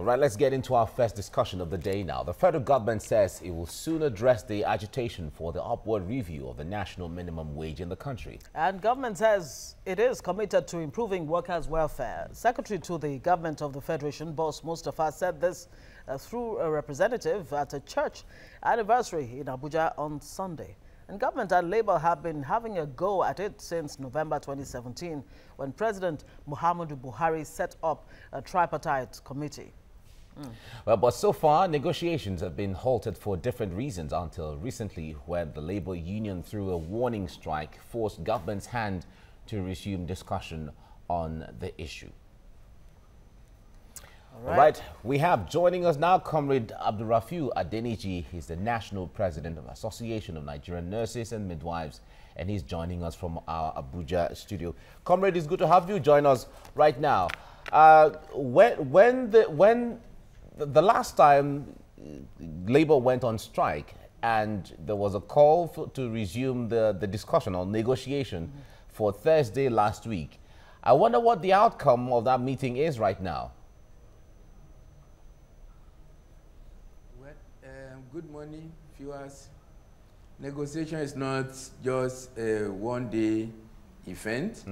All right, let's get into our first discussion of the day now. The federal government says it will soon address the agitation for the upward review of the national minimum wage in the country. And government says it is committed to improving workers' welfare. Secretary to the government of the Federation, Boss Mustafa, said this through a representative at a church anniversary in Abuja on Sunday. And government and Labour have been having a go at it since November 2017, when President Muhammadu Buhari set up a tripartite committee. Well, but so far, negotiations have been halted for different reasons until recently, when the Labour Union, through a warning strike, forced government's hand to resume discussion on the issue. All right, we have joining us now Comrade Abdurrafiu Adeniji. He's the National President of Association of Nigerian Nurses and Midwives, and he's joining us from our Abuja studio. Comrade, it's good to have you join us right now. When the last time Labour went on strike and there was a call to resume the discussion or negotiation for Thursday last week, I wonder what the outcome of that meeting is right now. Good morning, viewers. Negotiation is not just a one-day event.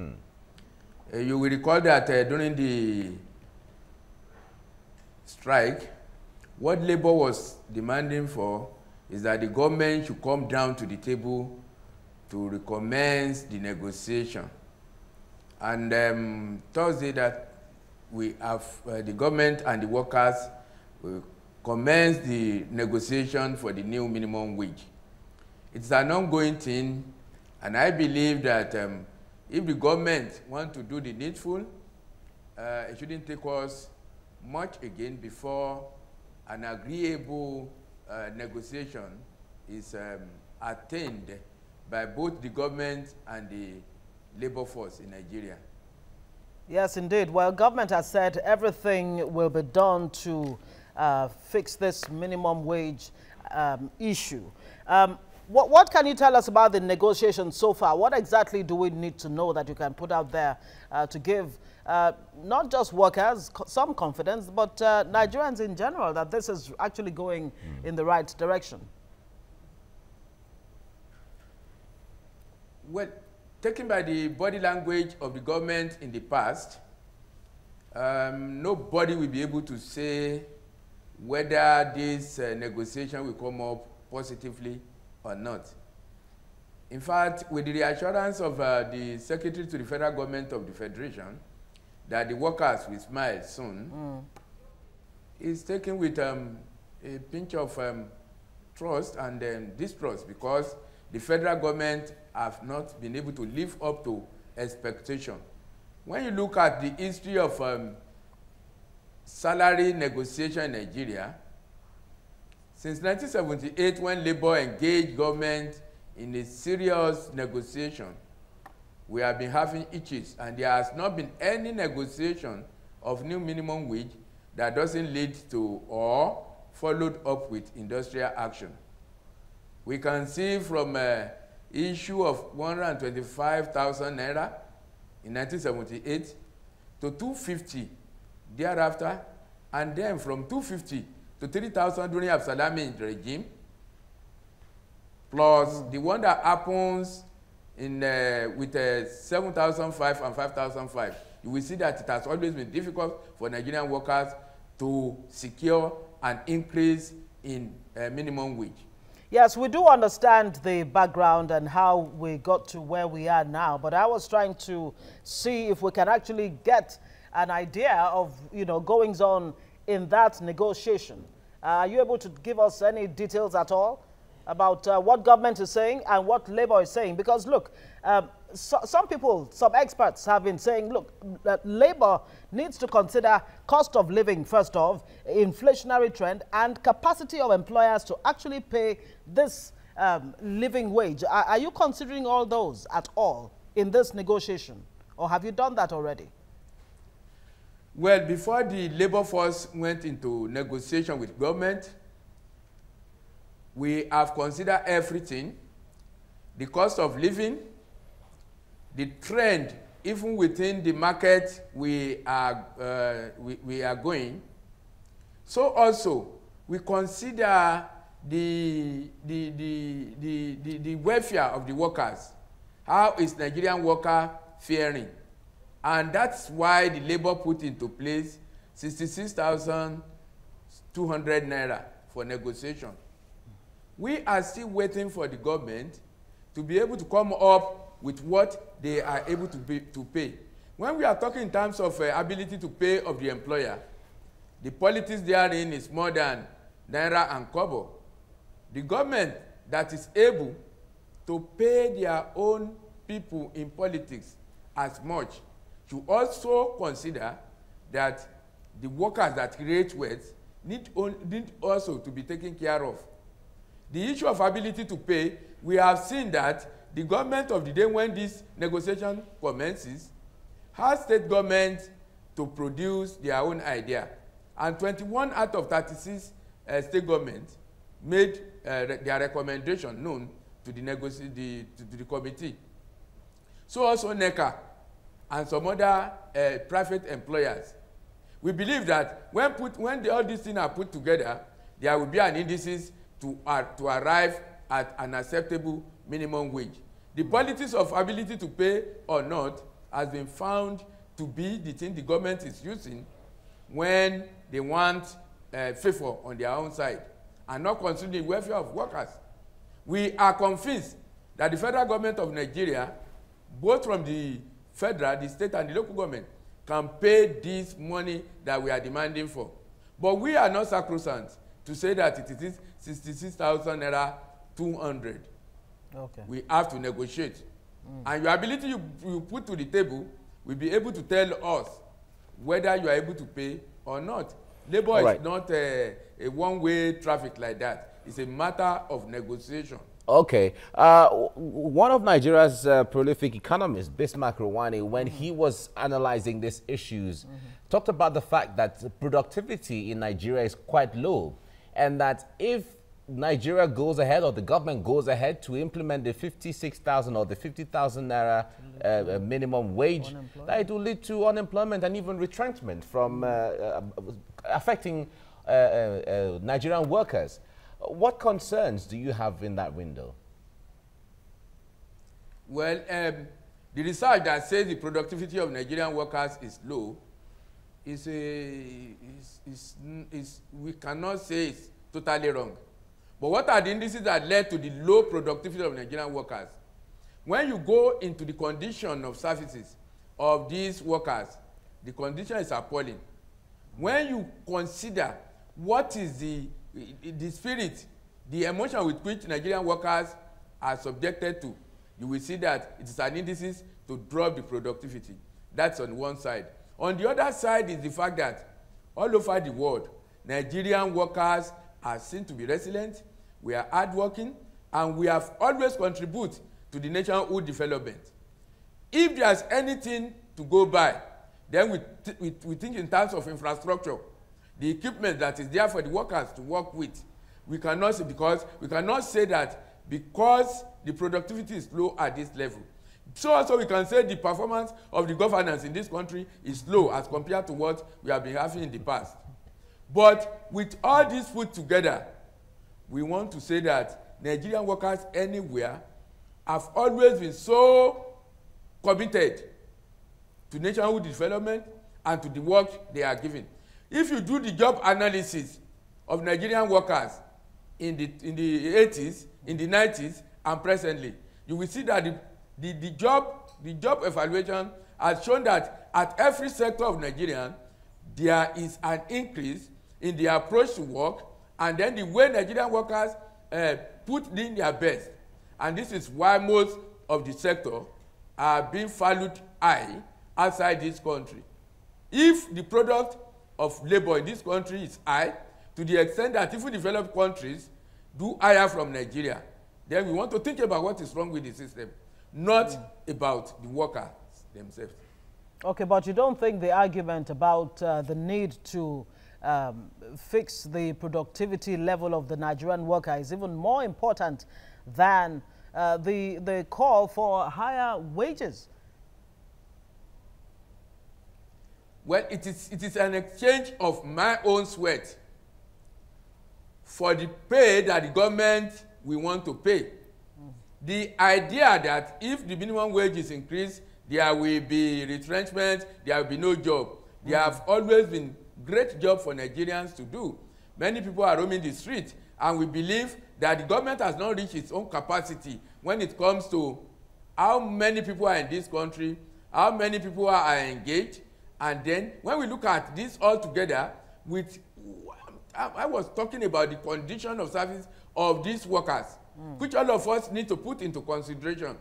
You will recall that during the strike, what Labour was demanding for is that the government should come down to the table to recommence the negotiation. And Thursday that we have the government and the workers will commence the negotiation for the new minimum wage. It's an ongoing thing, and I believe that if the government wants to do the needful, it shouldn't take us much again before an agreeable negotiation is attained by both the government and the labor force in Nigeria. Yes, indeed. Well, government has said everything will be done to fix this minimum wage issue. What can you tell us about the negotiations so far? What exactly do we need to know that you can put out there to give not just workers some confidence, but Nigerians in general, that this is actually going in the right direction? Well, taken by the body language of the government in the past, nobody will be able to say whether this negotiation will come up positively or not. In fact, with the reassurance of the Secretary to the Federal Government of the Federation that the workers will smile soon, is taken with a pinch of trust and distrust, because the federal government have not been able to live up to expectation. When you look at the history of salary negotiation in Nigeria, since 1978, when Labour engaged government in a serious negotiation, we have been having itches, and there has not been any negotiation of new minimum wage that doesn't lead to or followed up with industrial action. We can see from issue of 125,000 naira in 1978 to 250 thereafter, and then from 250 to 3,000 during Absalami regime, plus the one that happens in with 7,005 and 5,005. You will see that it has always been difficult for Nigerian workers to secure an increase in minimum wage. Yes, we do understand the background and how we got to where we are now, but I was trying to see if we can actually get an idea of, goings on in that negotiation. Are you able to give us any details at all about what government is saying and what Labour is saying? Because look, some people, some experts have been saying, look, that Labour needs to consider cost of living first off, inflationary trend, and capacity of employers to actually pay this living wage. Are you considering all those at all in this negotiation, or have you done that already? Well, before the labor force went into negotiation with government, we have considered everything: the cost of living, the trend, even within the market we are going, So also, we consider the welfare of the workers. How is Nigerian worker faring? And that's why the labor put into place 66,200 naira for negotiation. We are still waiting for the government to be able to come up with what they are able to pay. When we are talking in terms of ability to pay of the employer, the politics therein is more than naira and kobo. The government that is able to pay their own people in politics as much should also consider that the workers that create wealth need also to be taken care of. The issue of ability to pay, we have seen that the government of the day when this negotiation commences has state government to produce their own idea. And 21 out of 36 state governments made their recommendation known to the committee. So also NECA and some other private employers. We believe that when all these things are put together, there will be an indices to arrive at an acceptable minimum wage. The politics of ability to pay or not has been found to be the thing the government is using when they want favor on their own side and not considering the welfare of workers. We are convinced that the federal government of Nigeria, both from the federal, the state, and the local government, can pay this money that we are demanding for. But we are not sacrosanct to say that it is 66,000 naira 200. Okay. We have to negotiate. And your ability you put to the table will be able to tell us whether you are able to pay or not. Labor is not a one-way traffic like that. It's a matter of negotiation. Okay. One of Nigeria's prolific economists, Bismarck Rwani, when he was analyzing these issues, talked about the fact that productivity in Nigeria is quite low, and that if Nigeria goes ahead, or the government goes ahead to implement the 56,000 or the 50,000 naira minimum wage, that it will lead to unemployment and even retrenchment from affecting Nigerian workers. What concerns do you have in that window? Well, the research that says the productivity of Nigerian workers is low we cannot say it's totally wrong. But what are the indices that led to the low productivity of Nigerian workers? When you go into the condition of services of these workers, the condition is appalling. When you consider what is the spirit, the emotion with which Nigerian workers are subjected to, you will see that it is an indices to drop the productivity. That's on one side. On the other side is the fact that all over the world, Nigerian workers are seen to be resilient, we are hardworking, and we have always contributed to the nationhood development. If there's anything to go by, then we think in terms of infrastructure, the equipment that is there for the workers to work with. We cannot say that because the productivity is low at this level. So also we can say the performance of the governance in this country is low as compared to what we have been having in the past. But with all this put together, we want to say that Nigerian workers anywhere have always been so committed to nationhood development and to the work they are given. If you do the job analysis of Nigerian workers in the 80s, in the 90s, and presently, you will see that the job evaluation has shown that at every sector of Nigeria, there is an increase in the approach to work, and then the way Nigerian workers put in their best. And this is why most of the sector are being valued high outside this country. If the product of labor in this country is high, to the extent that even developed countries do hire from Nigeria, then we want to think about what is wrong with the system, not about the workers themselves. Okay, but you don't think the argument about the need to fix the productivity level of the Nigerian worker is even more important than the call for higher wages? Well, it is an exchange of my own sweat for the pay that the government will want to pay. The idea that if the minimum wage is increased, there will be retrenchment, there will be no job. There have always been great job for Nigerians to do. Many people are roaming the street, and we believe that the government has not reached its own capacity when it comes to how many people are in this country, how many people are engaged. And then when we look at this all together, I was talking about the condition of service of these workers, which all of us need to put into consideration.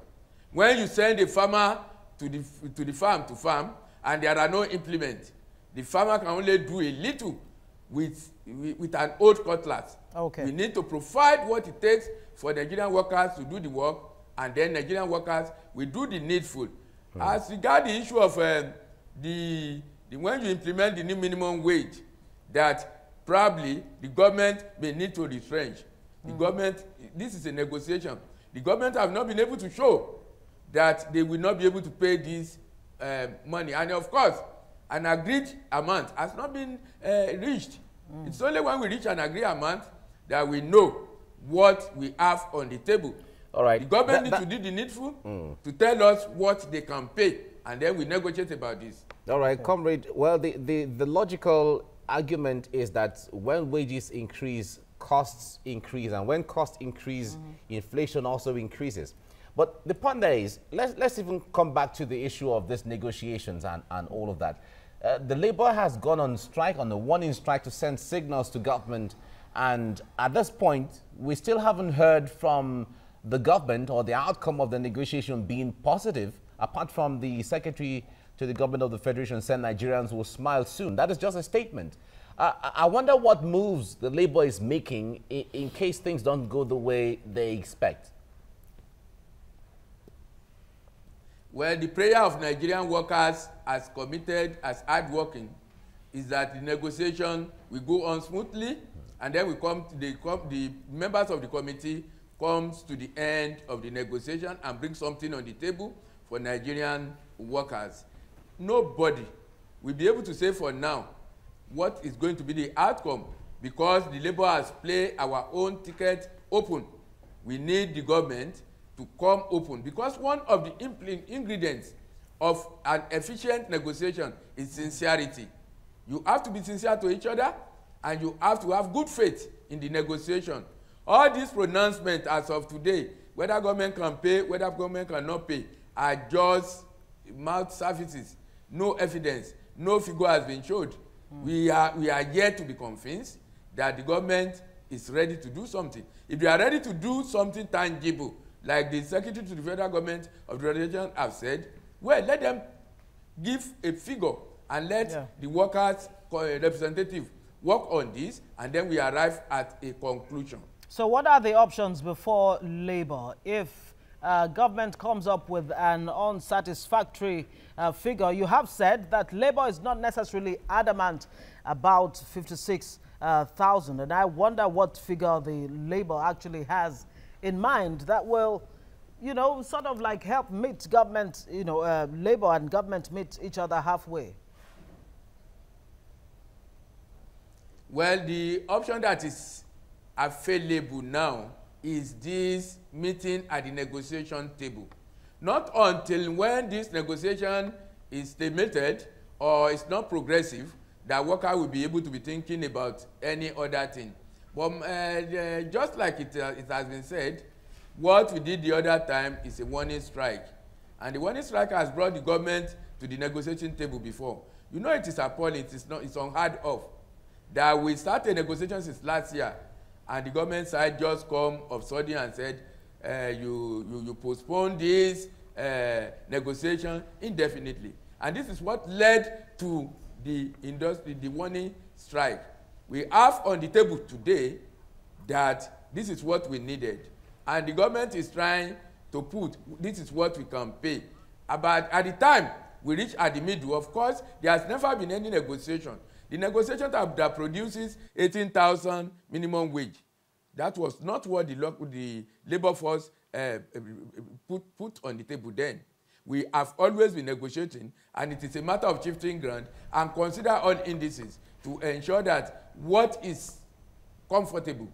When you send a farmer to the farm, and there are no implements, the farmer can only do a little with an old cutlass. Okay. We need to provide what it takes for Nigerian workers to do the work, and then Nigerian workers will do the needful. As regards the issue of when you implement the new minimum wage, that probably the government may need to retrench. The government, this is a negotiation. The government have not been able to show that they will not be able to pay this money. And of course, an agreed amount has not been reached. It's only when we reach an agreed amount that we know what we have on the table. All right. The government needs to do the needful to tell us what they can pay, and then we negotiate about this. All right, comrade. Well, the logical argument is that when wages increase, costs increase, and when costs increase, inflation also increases. But the point there is, let's even come back to the issue of these negotiations and all of that. The labor has gone on strike, on a warning strike, to send signals to government, and at this point, we still haven't heard from the government or the outcome of the negotiation being positive, apart from the Secretary to the Government of the Federation said Nigerians will smile soon. That is just a statement. I wonder what moves the labor is making in case things don't go the way they expect. Well, the prayer of Nigerian workers as committed, as hardworking, is that the negotiation will go on smoothly, and then we come to the members of the committee comes to the end of the negotiation and bring something on the table for Nigerian workers. Nobody will be able to say for now what is going to be the outcome, because the labor has played our own ticket open. We need the government to come open, because one of the ingredients of an efficient negotiation is sincerity. You have to be sincere to each other, and you have to have good faith in the negotiation. All these pronouncements as of today, whether government can pay, whether government cannot pay, are just mouth services. No evidence, no figure has been showed. We are yet to be convinced that the government is ready to do something. If they are ready to do something tangible, like the Secretary to the Federal Government of the Federation have said, well, let them give a figure and let the workers' representative work on this, and then we arrive at a conclusion. So what are the options before labor if government comes up with an unsatisfactory figure? You have said that labor is not necessarily adamant about 56,000, and I wonder what figure the labor actually has in mind that will, you know, sort of like help meet government, you know, labor and government meet each other halfway. Well, the option that is available now is this meeting at the negotiation table. Not until when this negotiation is stalemated or is not progressive that worker will be able to be thinking about any other thing. But just like it has been said, what we did the other time is a warning strike. And the warning strike has brought the government to the negotiation table before. You know, it is appalling, it's unheard of, that we started negotiations since last year, and the government side just come of sudden and said, you postpone this negotiation indefinitely. And this is what led to the warning strike. We have on the table today that this is what we needed, and the government is trying to put, this is what we can pay. But at the time we reach at the middle, of course, there has never been any negotiation. The negotiation that produces 18,000 minimum wage, that was not what the labor force put on the table then. We have always been negotiating, and it is a matter of shifting ground and consider all indices to ensure that what is comfortable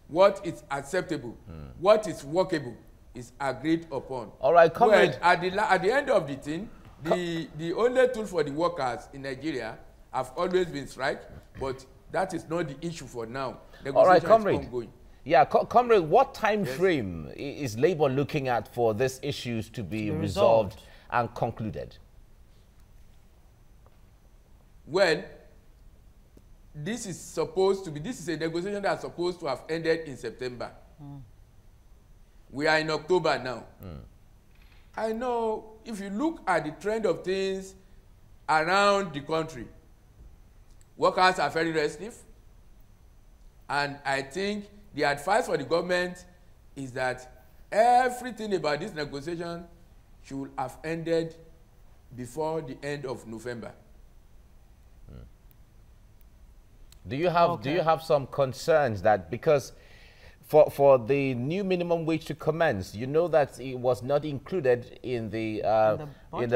what is acceptable, what is workable is agreed upon. All right, comrade. Well, at the end of the thing, the only tool for the workers in Nigeria have always been strike, but that is not the issue for now. All right, comrade. Is ongoing. Yeah, comrade, what time frame is Labour looking at for these issues to be resolved and concluded? Well, this is a negotiation that's supposed to have ended in September. We are in October now. I know if you look at the trend of things around the country, workers are very restive, and I think the advice for the government is that everything about this negotiation should have ended before the end of November. Do you have some concerns that because for the new minimum wage to commence, you know that it was not included in the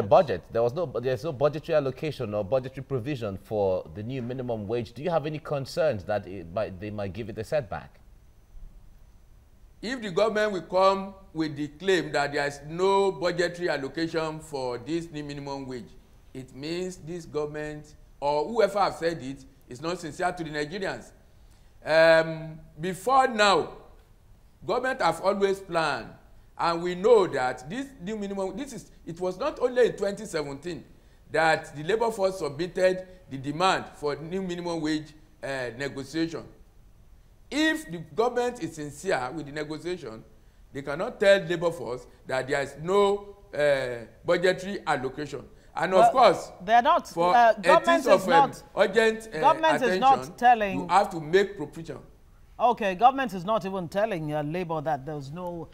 budget. There's no budgetary allocation or budgetary provision for the new minimum wage. Do you have any concerns that they might give it a setback? If the government will come with the claim that there is no budgetary allocation for this new minimum wage, it means this government or whoever has said it is not sincere to the Nigerians. Before now, government have always planned, and we know that this new minimum, it was not only in 2017 that the labor force submitted the demand for new minimum wage negotiation. If the government is sincere with the negotiation, they cannot tell labor force that there is no budgetary allocation. And of course, they're not. For government is not urgent government is not telling. You have to make provision. Okay, government is not even telling Labour that there was no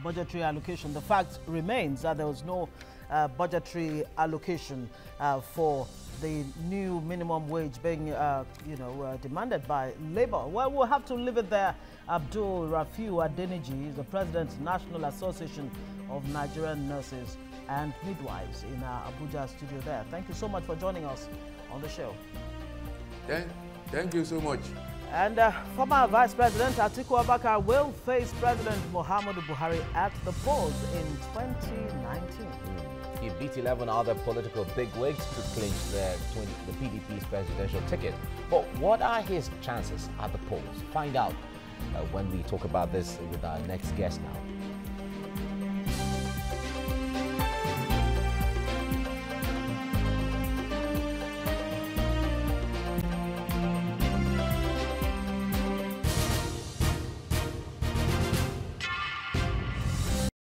budgetary allocation. The fact remains that there was no budgetary allocation for the new minimum wage being, demanded by Labour. Well, we'll have to leave it there. Abdul Rafiu Adeniji is the President of the National Association of Nigerian Nurses and Midwives in our Abuja studio there. Thank you so much for joining us on the show. Thank you so much. And former Vice President Atiku Abubakar will face President Muhammadu Buhari at the polls in 2019. He beat 11 other political bigwigs to clinch the PDP's presidential ticket. But what are his chances at the polls? Find out when we talk about this with our next guest now.